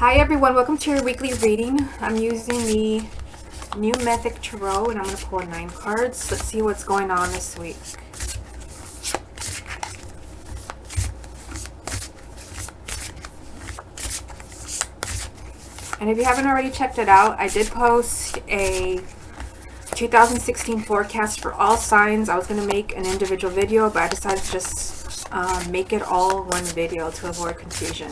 Hi everyone, welcome to your weekly reading. I'm using the New Mythic Tarot and I'm going to pull 9 cards. Let's see what's going on this week. And if you haven't already checked it out, I did post a 2016 forecast for all signs. I was going to make an individual video, but I decided to just make it all one video to avoid confusion.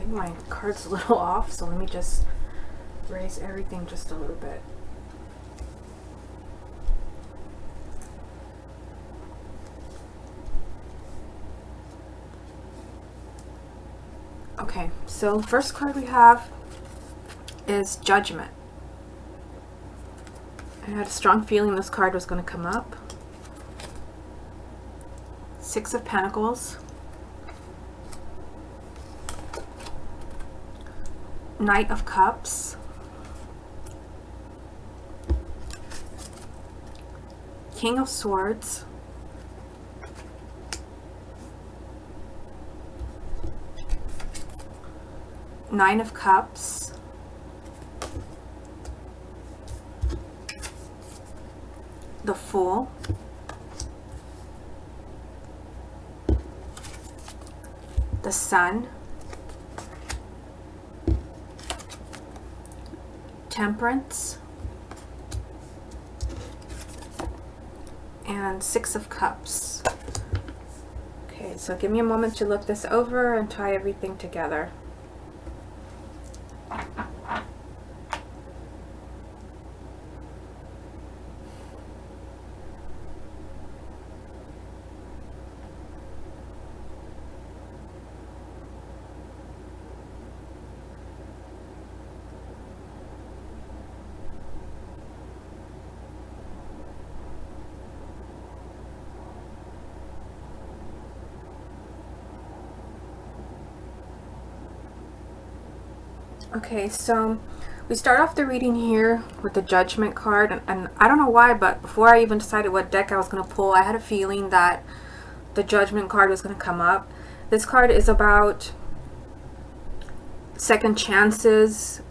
My card's a little off, so let me just raise everything just a little bit. Okay, so the first card we have is Judgment. I had a strong feeling this card was going to come up. 6 of Pentacles. Knight of Cups, King of Swords, Nine of Cups, the Fool, the Sun, Temperance, and 6 of Cups. Okay, so give me a moment to look this over and tie everything together. Okay, so we start off the reading here with the Judgment card, and I don't know why, but before I even decided what deck I was going to pull, I had a feeling that the Judgment card was going to come up. This card is about second chances,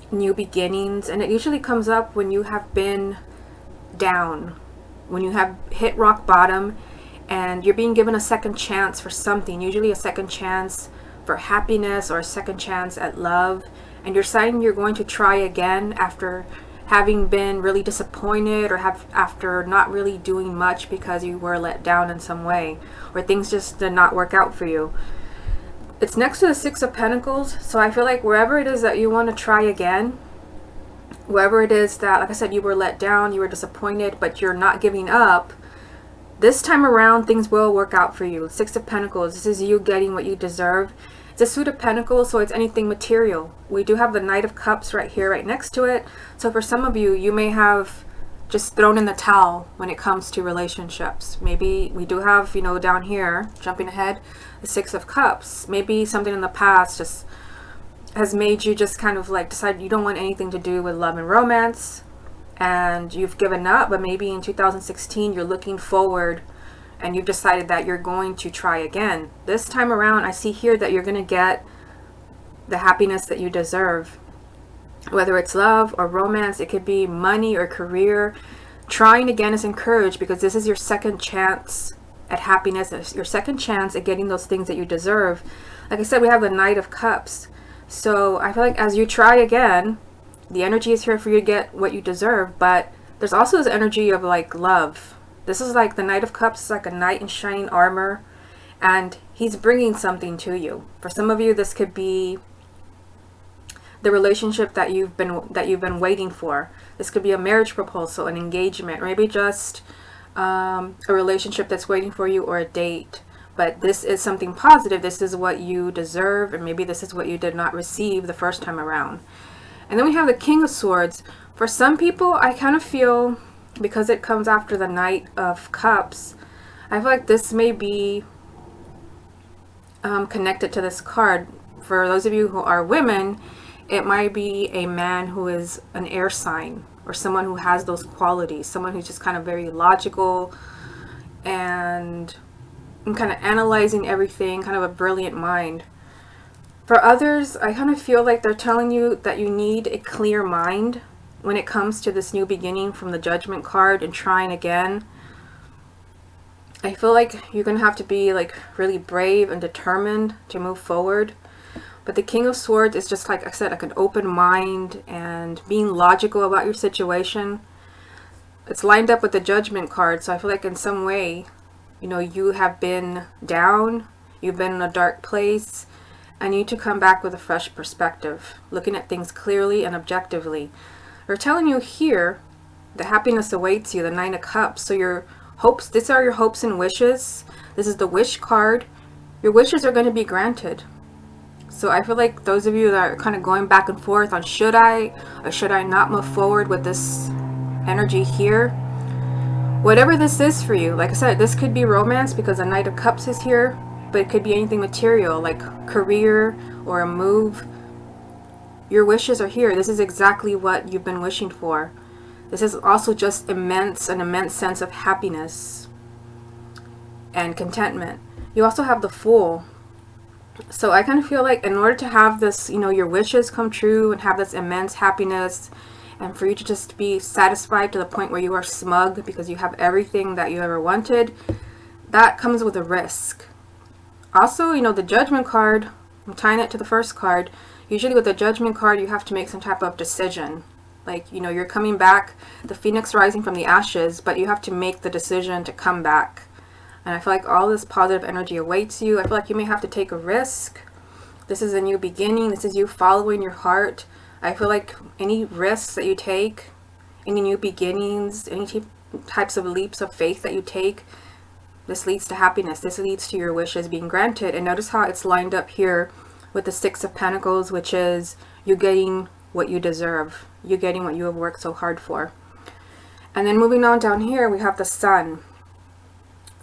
new beginnings, and it usually comes up when you have been down, when you have hit rock bottom, and you're being given a second chance for something, usually a second chance for happiness or a second chance at love, and you're deciding you're going to try again after having been really disappointed or after not really doing much because you were let down in some way or things just did not work out for you. It's next to the 6 of Pentacles, so I feel like wherever it is that you want to try again, wherever it is that, like I said, you were let down, you were disappointed, but you're not giving up, this time around things will work out for you. 6 of Pentacles, this is you getting what you deserve. It's a Suit of Pentacles, so it's anything material. We do have the Knight of Cups right here, right next to it. So for some of you, you may have just thrown in the towel when it comes to relationships. Maybe we do have, you know, down here, jumping ahead, the 6 of Cups. Maybe something in the past just has made you just kind of like decide you don't want anything to do with love and romance, and you've given up, but maybe in 2016 you're looking forward and you've decided that you're going to try again. This time around, I see here that you're going to get the happiness that you deserve. Whether it's love or romance, it could be money or career. Trying again is encouraged because this is your second chance at happiness, your second chance at getting those things that you deserve. Like I said, we have the Knight of Cups. So I feel like as you try again, the energy is here for you to get what you deserve, but there's also this energy of like love. This is like the Knight of Cups is like a knight in shining armor, and he's bringing something to you. For some of you, this could be the relationship that you've been waiting for. This could be a marriage proposal, an engagement, or maybe just a relationship that's waiting for you, or a date. But this is something positive. This is what you deserve, and maybe this is what you did not receive the first time around. And then we have the King of Swords. For some people, I kind of feel, because it comes after the Knight of Cups, I feel like this may be connected to this card. For those of you who are women, it might be a man who is an air sign, or someone who has those qualities, someone who's just kind of very logical and kind of analyzing everything, kind of a brilliant mind. For others, I kind of feel like they're telling you that you need a clear mind when it comes to this new beginning from the Judgment card and trying again. I feel like you're going to have to be like really brave and determined to move forward. But the King of Swords is just, like I said, like an open mind and being logical about your situation. It's lined up with the Judgment card, so I feel like in some way, you know, you have been down, you've been in a dark place, and you need to come back with a fresh perspective, looking at things clearly and objectively. They're telling you here, the happiness awaits you, the Nine of Cups. So your hopes, these are your hopes and wishes. This is the Wish card. Your wishes are going to be granted. So I feel like those of you that are kind of going back and forth on should I or should I not move forward with this energy here, whatever this is for you, like I said, this could be romance because the Knight of Cups is here, but it could be anything material like career or a move. Your wishes are here. This is exactly what you've been wishing for. This is also just an immense sense of happiness and contentment. You also have the Fool. So I kind of feel like in order to have this, you know, your wishes come true and have this immense happiness, and for you to just be satisfied to the point where you are smug because you have everything that you ever wanted, that comes with a risk. Also, you know, the Judgment card, I'm tying it to the first card. Usually with the Judgment card, you have to make some type of decision. Like, you know, you're coming back, the phoenix rising from the ashes, but you have to make the decision to come back. And I feel like all this positive energy awaits you. I feel like you may have to take a risk. This is a new beginning. This is you following your heart. I feel like any risks that you take, any new beginnings, any types of leaps of faith that you take, this leads to happiness. This leads to your wishes being granted. And notice how it's lined up here with the Six of Pentacles, which is you getting what you deserve. You're getting what you have worked so hard for. And then moving on down here, we have the Sun.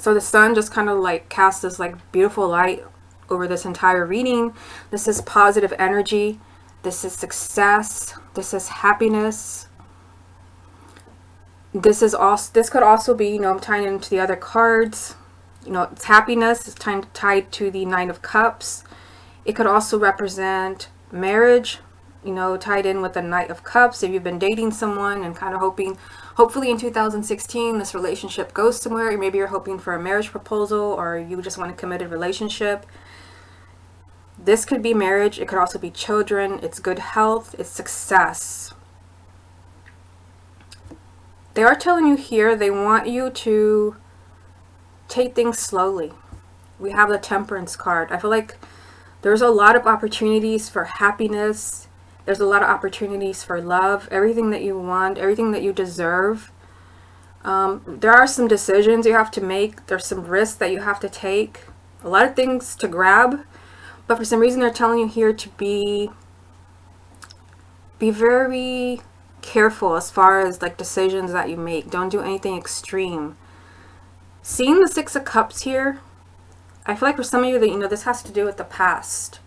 So the Sun just kind of like casts this like beautiful light over this entire reading. This is positive energy. This is success. This is happiness. This could also be, you know, I'm tying it into the other cards. You know, it's happiness. It's tied to the Nine of Cups. It could also represent marriage, you know, tied in with the Knight of Cups. If you've been dating someone and kind of hopefully in 2016 this relationship goes somewhere, or maybe you're hoping for a marriage proposal, or you just want a committed relationship. This could be marriage. It could also be children. It's good health. It's success. They are telling you here they want you to take things slowly. We have the Temperance card. I feel like there's a lot of opportunities for happiness. There's a lot of opportunities for love, everything that you want, everything that you deserve. There are some decisions you have to make. There's some risks that you have to take. A lot of things to grab. But for some reason, they're telling you here to be very careful as far as like decisions that you make. Don't do anything extreme. Seeing the Six of Cups here, I feel like for some of you that, you know, this has to do with the past.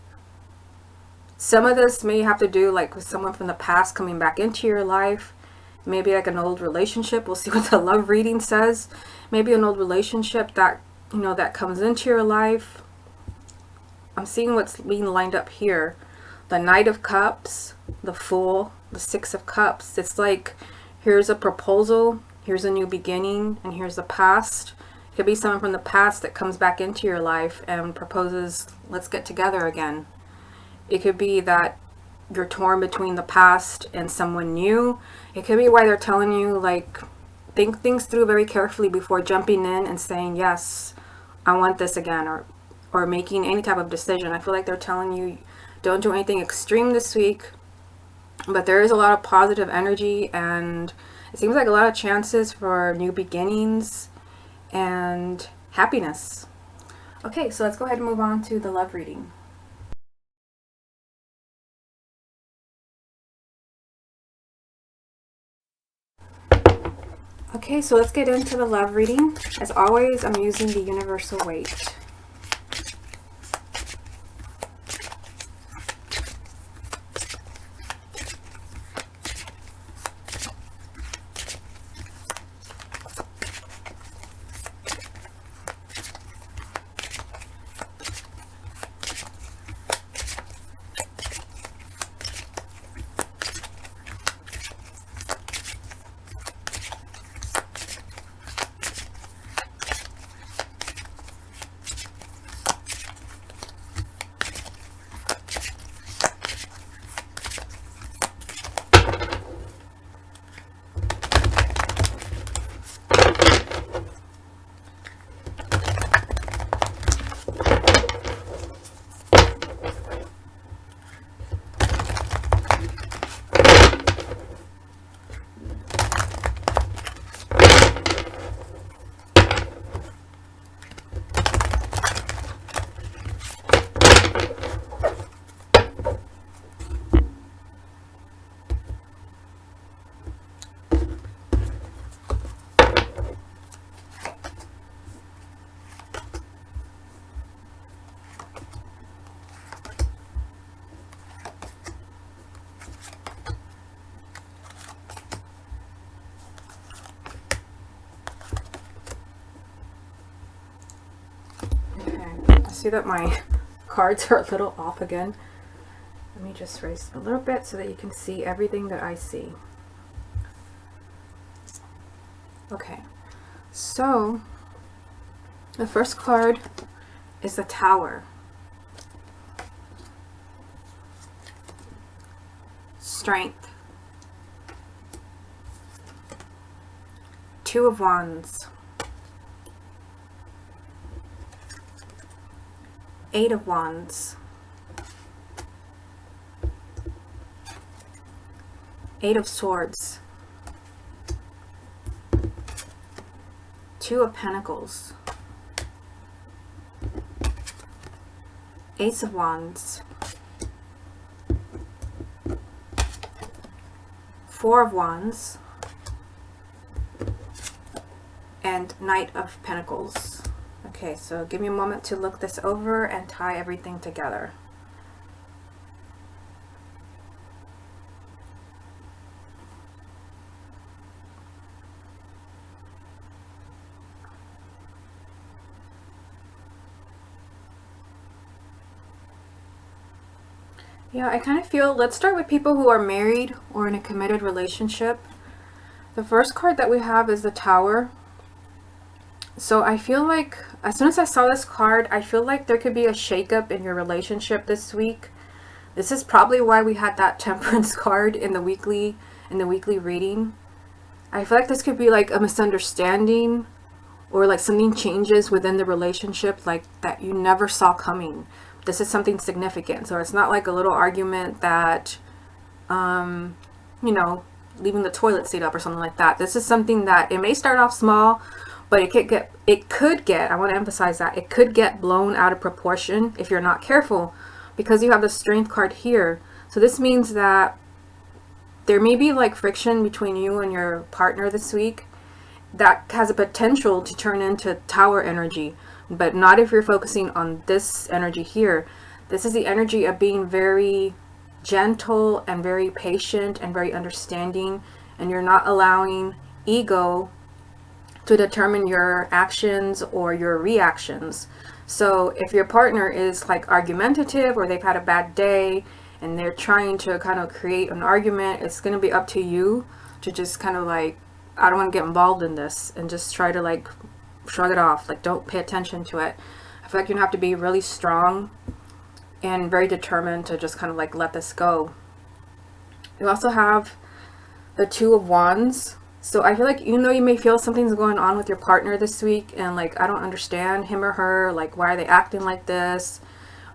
Some of this may have to do like with someone from the past coming back into your life. Maybe like an old relationship. We'll see what the love reading says. Maybe an old relationship that, you know, that comes into your life. I'm seeing what's being lined up here. The Knight of Cups, the Fool, the Six of Cups. It's like, here's a proposal, here's a new beginning, and here's the past. It could be someone from the past that comes back into your life and proposes, let's get together again. It could be that you're torn between the past and someone new. It could be why they're telling you, like, think things through very carefully before jumping in and saying, yes, I want this again, or making any type of decision. I feel like they're telling you, don't do anything extreme this week. But there is a lot of positive energy, and it seems like a lot of chances for new beginnings and happiness. Okay, so let's go ahead and move on to the love reading. Okay, so let's get into the love reading. As always, I'm using the universal weight. See that my cards are a little off again. Let me just raise them a little bit so that you can see everything that I see. Okay, so the first card is the Tower. Strength. Two of Wands. Eight of Wands. Eight of Swords. Two of Pentacles. Ace of Wands. Four of Wands. And Knight of Pentacles. Okay, so give me a moment to look this over and tie everything together. Yeah, I kind of feel, let's start with people who are married or in a committed relationship. The first card that we have is the Tower. So I feel like as soon as I saw this card, I feel like there could be a shakeup in your relationship this week. This is probably why we had that Temperance card in the weekly reading. I feel like this could be like a misunderstanding, or like something changes within the relationship like that you never saw coming. This is something significant. So it's not like a little argument that you know, leaving the toilet seat up or something like that. This is something that it may start off small, but it could get, I want to emphasize that, it could get blown out of proportion if you're not careful, because you have the Strength card here. So this means that there may be like friction between you and your partner this week that has a potential to turn into Tower energy, but not if you're focusing on this energy here. This is the energy of being very gentle and very patient and very understanding, and you're not allowing ego to determine your actions or your reactions. So if your partner is like argumentative, or they've had a bad day and they're trying to kind of create an argument, it's going to be up to you to just kind of like, I don't want to get involved in this, and just try to like shrug it off. Like, don't pay attention to it. I feel like you have to be really strong and very determined to just kind of like let this go. You also have the Two of Wands. So I feel like even though you may feel something's going on with your partner this week and like, I don't understand him or her, like why are they acting like this?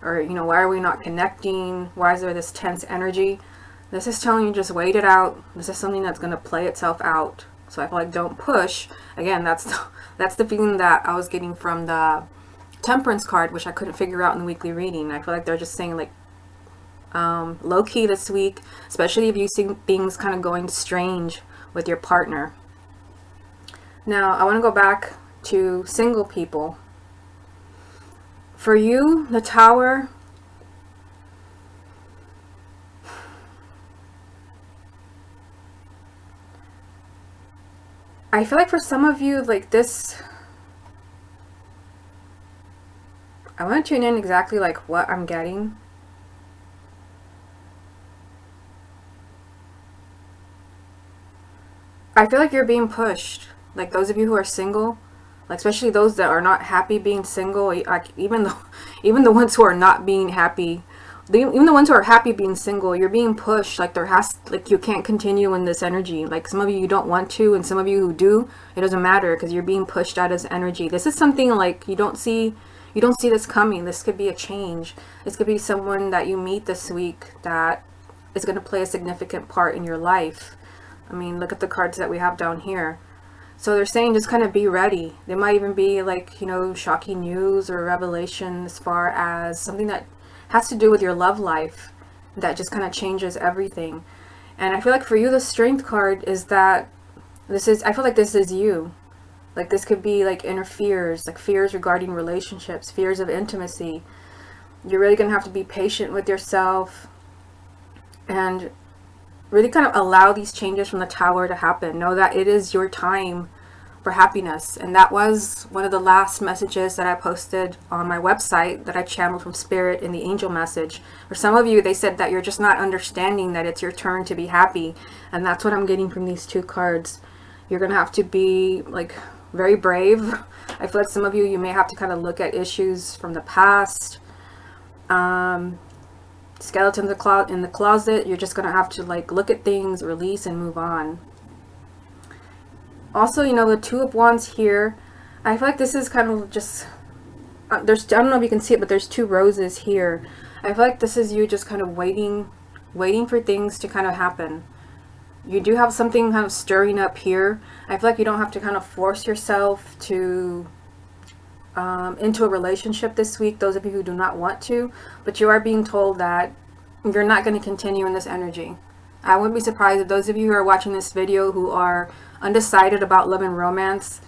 Or, you know, why are we not connecting? Why is there this tense energy? This is telling you just wait it out. This is something that's going to play itself out. So I feel like don't push. Again, that's the feeling that I was getting from the Temperance card, which I couldn't figure out in the weekly reading. I feel like they're just saying like low key this week, especially if you see things kind of going strange with your partner. Now I want to go back to single people. For you, the Tower, I feel like for some of you, like this, I want to tune in exactly like what I'm getting. I feel like you're being pushed. Like those of you who are single, like especially those that are not happy being single, like even the ones who are not being happy, even the ones who are happy being single, you're being pushed. Like like you can't continue in this energy. Like some of you don't want to, and some of you who do, it doesn't matter because you're being pushed out of this energy. This is something like you don't see this coming. This could be a change. This could be someone that you meet this week that is going to play a significant part in your life. I mean, look at the cards that we have down here. So they're saying just kind of be ready. There might even be like, you know, shocking news or revelation as far as something that has to do with your love life that just kind of changes everything. And I feel like for you, the Strength card is that I feel like this is you. Like this could be like inner fears, like fears regarding relationships, fears of intimacy. You're really going to have to be patient with yourself and really kind of allow these changes from the Tower to happen. Know that it is your time for happiness. And that was one of the last messages that I posted on my website that I channeled from Spirit in the angel message. For some of you, they said that you're just not understanding that it's your turn to be happy. And that's what I'm getting from these two cards. You're going to have to be like very brave. I feel like some of you may have to kind of look at issues from the past. Skeletons in the closet. You're just gonna have to like look at things, release, and move on. Also, you know, the Two of Wands here, I feel like this is kind of just I don't know if you can see it, but there's two roses here. I feel like this is you just kind of waiting for things to kind of happen. You do have something kind of stirring up here. I feel like you don't have to kind of force yourself to into a relationship this week, those of you who do not want to, but you are being told that you're not going to continue in this energy. I wouldn't be surprised if those of you who are watching this video who are undecided about love and romance,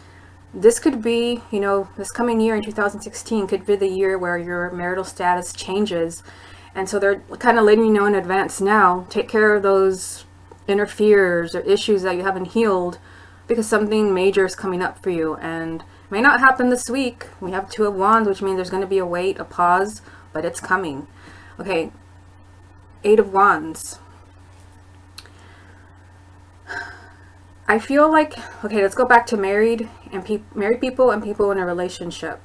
this could be, you know, this coming year in 2016 could be the year where your marital status changes. And so they're kind of letting you know in advance now, take care of those inner fears or issues that you haven't healed, because something major is coming up for you. And may not happen this week. We have Two of Wands, which means there's going to be a wait, a pause, but it's coming. Okay, Eight of Wands. I feel like, okay, let's go back to married people and people in a relationship.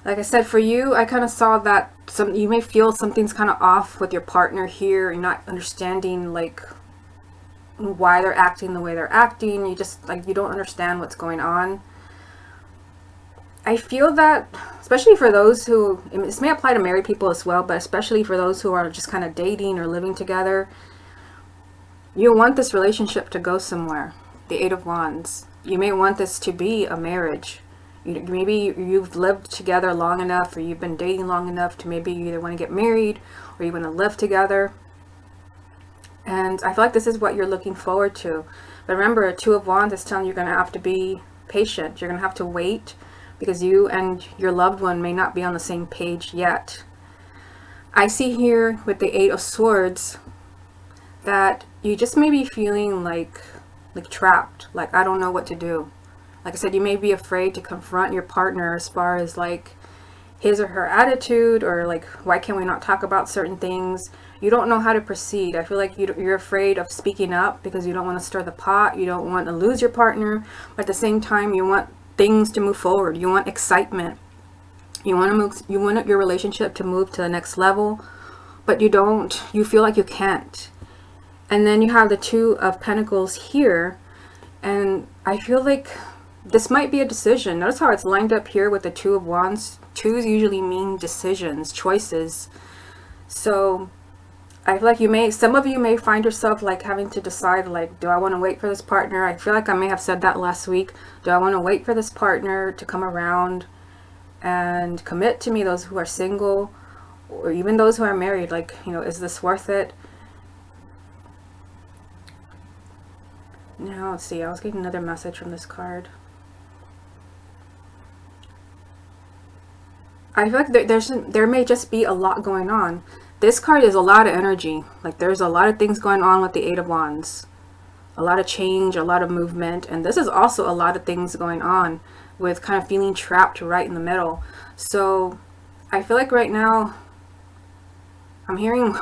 Like I said, for you, I kind of saw that you may feel something's kind of off with your partner here. You're not understanding like why they're acting the way they're acting. You just like, you don't understand what's going on. I feel that, especially for those who, this may apply to married people as well, but especially for those who are just kind of dating or living together, you want this relationship to go somewhere. The Eight of Wands. You may want this to be a marriage. Maybe you've lived together long enough, or you've been dating long enough to maybe you either want to get married or you want to live together. And I feel like this is what you're looking forward to. But remember, a Two of Wands is telling you you're going to have to be patient. You're going to have to wait because you and your loved one may not be on the same page yet. I see here with the Eight of Swords that you just may be feeling like trapped. Like, I don't know what to do. Like I said, you may be afraid to confront your partner as far as like his or her attitude, or like, why can't we not talk about certain things? You don't know how to proceed. I feel like you're afraid of speaking up because you don't want to stir the pot. You don't want to lose your partner, but at the same time, you want things to move forward. You want excitement. You want to move. You want your relationship to move to the next level, but you don't. You feel like you can't. And then you have the Two of Pentacles here, and I feel like this might be a decision. Notice how it's lined up here with the Two of Wands. Twos usually mean decisions, choices. So I feel like some of you may find yourself like having to decide, like, do I want to wait for this partner? I feel like I may have said that last week. Do I want to wait for this partner to come around and commit to me, those who are single, or even those who are married? Like, you know, is this worth it? Now, let's see. I was getting another message from this card. I feel like there may just be a lot going on. This card is a lot of energy. Like, there's a lot of things going on with the Eight of Wands. A lot of change, a lot of movement. And this is also a lot of things going on with kind of feeling trapped right in the middle. So I feel like right now I'm hearing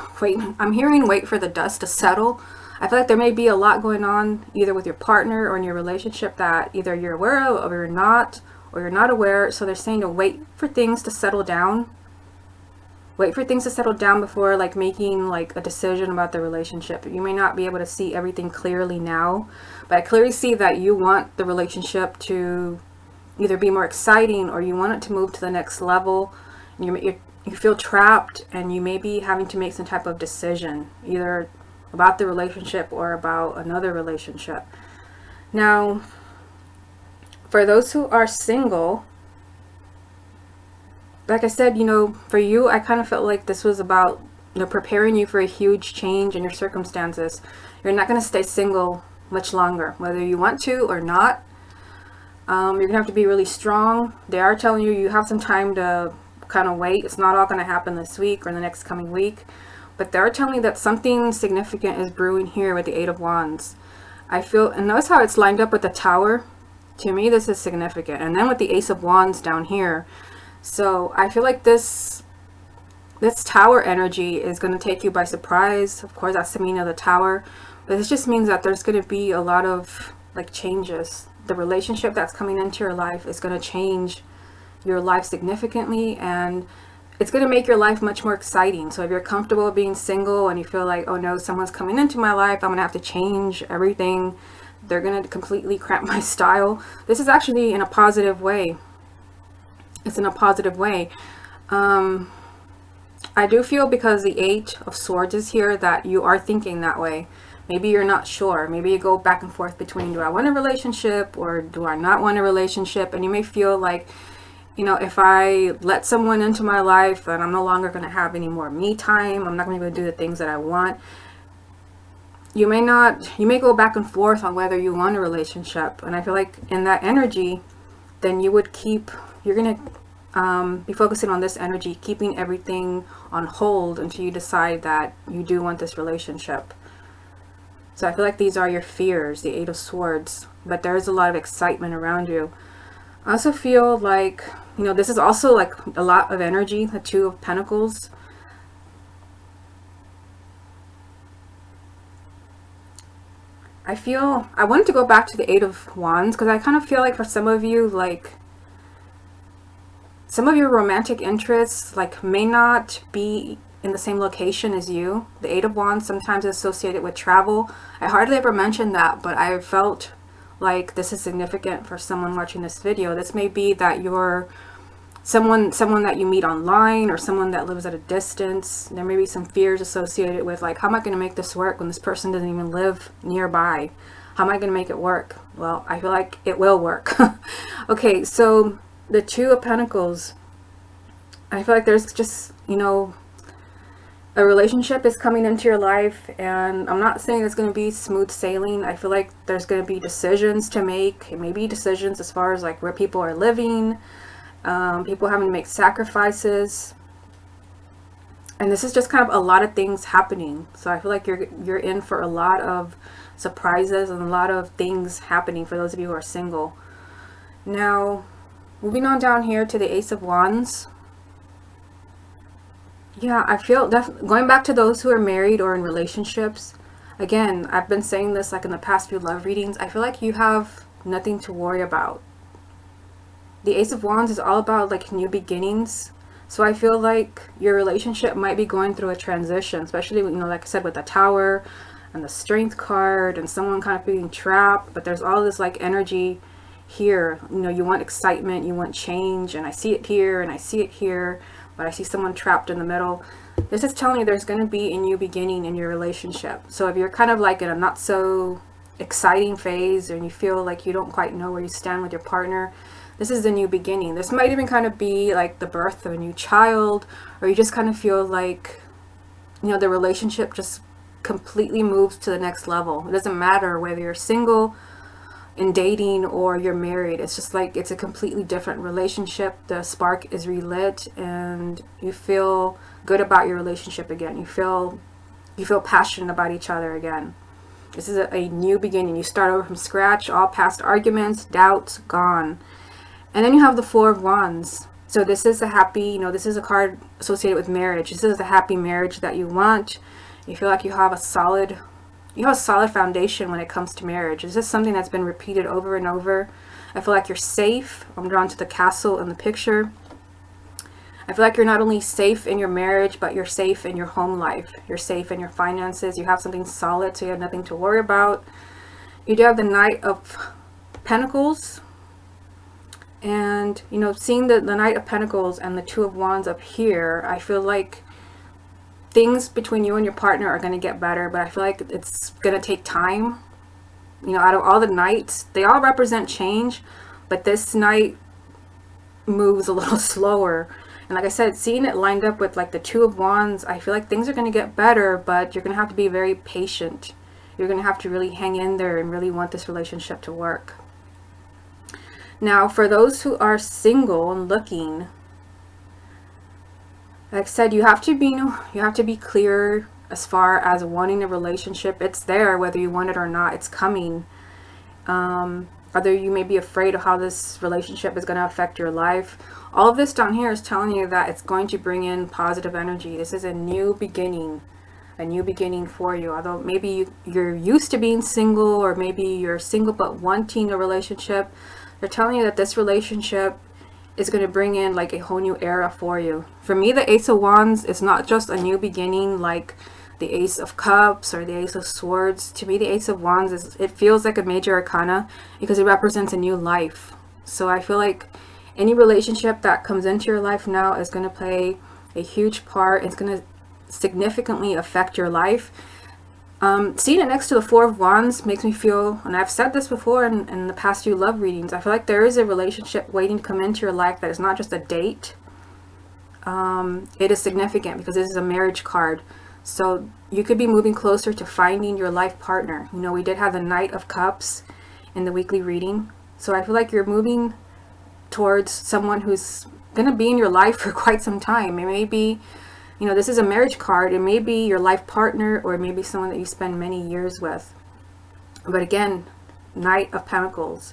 wait for the dust to settle. I feel like there may be a lot going on either with your partner or in your relationship that either you're aware of or you're not aware. So they're saying to wait for things to settle down. Wait for things to settle down before like making like a decision about the relationship. You may not be able to see everything clearly now, but I clearly see that you want the relationship to either be more exciting or you want it to move to the next level. You feel trapped and you may be having to make some type of decision either about the relationship or about another relationship. Now, for those who are single, like I said, you know, for you, I kind of felt like this was about, you know, preparing you for a huge change in your circumstances. You're not going to stay single much longer, whether you want to or not. You're going to have to be really strong. They are telling you have some time to kind of wait. It's not all going to happen this week or the next coming week. But they're telling me that something significant is brewing here with the Eight of Wands. I feel, and notice how it's lined up with the Tower. To me, this is significant. And then with the Ace of Wands down here. So I feel like this Tower energy is going to take you by surprise. Of course, that's the meaning of the Tower. But this just means that there's going to be a lot of like changes. The relationship that's coming into your life is going to change your life significantly, and it's going to make your life much more exciting. So if you're comfortable being single and you feel like, oh no, someone's coming into my life, I'm going to have to change everything. They're going to completely cramp my style. This is actually in a positive way. It's in a positive way. I do feel because the Eight of Swords is here that you are thinking that way. Maybe you're not sure. Maybe you go back and forth between, do I want a relationship or do I not want a relationship? And you may feel like, you know, if I let someone into my life, then I'm no longer going to have any more me time. I'm not going to be able to do the things that I want. You may go back and forth on whether you want a relationship. And I feel like in that energy, then you're going to be focusing on this energy, keeping everything on hold until you decide that you do want this relationship. So I feel like these are your fears, the Eight of Swords, but there is a lot of excitement around you. I also feel like, you know, this is also like a lot of energy, the Two of Pentacles. I wanted to go back to the Eight of Wands because I kind of feel like for some of you, like, some of your romantic interests, like, may not be in the same location as you. The Eight of Wands sometimes is associated with travel. I hardly ever mention that, but I felt like this is significant for someone watching this video. This may be that you're someone that you meet online or someone that lives at a distance. There may be some fears associated with, like, how am I going to make this work when this person doesn't even live nearby? How am I going to make it work? Well, I feel like it will work. Okay, so the Two of Pentacles, I feel like there's just, you know, a relationship is coming into your life, and I'm not saying it's going to be smooth sailing. I feel like there's going to be decisions to make. It may be decisions as far as like where people are living, people having to make sacrifices, and this is just kind of a lot of things happening. So I feel like you're in for a lot of surprises and a lot of things happening for those of you who are single. Now, moving on down here to the Ace of Wands. Yeah, I feel going back to those who are married or in relationships. Again, I've been saying this like in the past few love readings. I feel like you have nothing to worry about. The Ace of Wands is all about like new beginnings. So I feel like your relationship might be going through a transition, especially, like I said, with the Tower and the Strength card and someone kind of being trapped. But there's all this like energy here. You want excitement, you want change, and I see it here and I see it here, but I see someone trapped in the middle. This is telling you there's going to be a new beginning in your relationship. So if you're kind of like in a not so exciting phase and you feel like you don't quite know where you stand with your partner, this is a new beginning. This might even kind of be like the birth of a new child, or you just kind of feel like, the relationship just completely moves to the next level. It doesn't matter whether you're single, in dating, or you're married. It's just like it's a completely different relationship. The spark is relit and you feel good about your relationship again. You feel passionate about each other again. This is a new beginning. You start over from scratch. All past arguments, doubts, gone. And then you have the Four of Wands. So this is a happy, this is a card associated with marriage. This is the happy marriage that you want. You feel like you have a solid foundation when it comes to marriage. This is something that's been repeated over and over. I feel like you're safe. I'm drawn to the castle in the picture. I feel like you're not only safe in your marriage, but you're safe in your home life. You're safe in your finances. You have something solid, so you have nothing to worry about. You do have the Knight of Pentacles. And, seeing the Knight of Pentacles and the Two of Wands up here, I feel like things between you and your partner are going to get better, but I feel like it's going to take time. Out of all the Knights, they all represent change, but this Knight moves a little slower. And like I said, seeing it lined up with like the Two of Wands, I feel like things are going to get better, but you're going to have to be very patient. You're going to have to really hang in there and really want this relationship to work. Now, for those who are single and looking, like I said, you have to be clear as far as wanting a relationship. It's there, whether you want it or not. It's coming. Whether you may be afraid of how this relationship is going to affect your life. All of this down here is telling you that it's going to bring in positive energy. This is a new beginning for you. Although maybe you're used to being single, or maybe you're single but wanting a relationship, they're telling you that this relationship is going to bring in like a whole new era for you. For me, the Ace of Wands is not just a new beginning like the Ace of Cups or the Ace of Swords. To me, the Ace of Wands it feels like a major arcana because it represents a new life. So I feel like any relationship that comes into your life now is going to play a huge part. It's going to significantly affect your life. Seeing it next to the Four of Wands makes me feel, and I've said this before in the past few love readings, I feel like there is a relationship waiting to come into your life that is not just a date. It is significant because this is a marriage card. So you could be moving closer to finding your life partner. We did have the Knight of Cups in the weekly reading. So I feel like you're moving towards someone who's going to be in your life for quite some time. It may be, this is a marriage card. It may be your life partner, or it may be someone that you spend many years with. But again, Knight of Pentacles.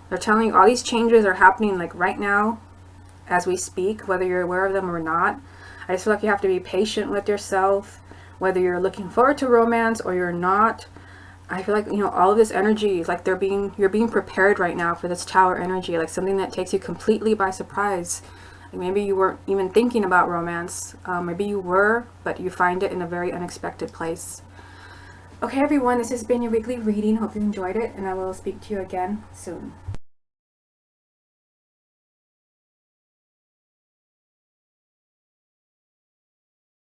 They're telling you all these changes are happening like right now as we speak, whether you're aware of them or not. I just feel like you have to be patient with yourself, whether you're looking forward to romance or you're not. I feel like, all of this energy is like you're being prepared right now for this Tower energy, like something that takes you completely by surprise. Like maybe you weren't even thinking about romance. Maybe you were, but you find it in a very unexpected place. Okay, everyone, this has been your weekly reading. Hope you enjoyed it, and I will speak to you again soon.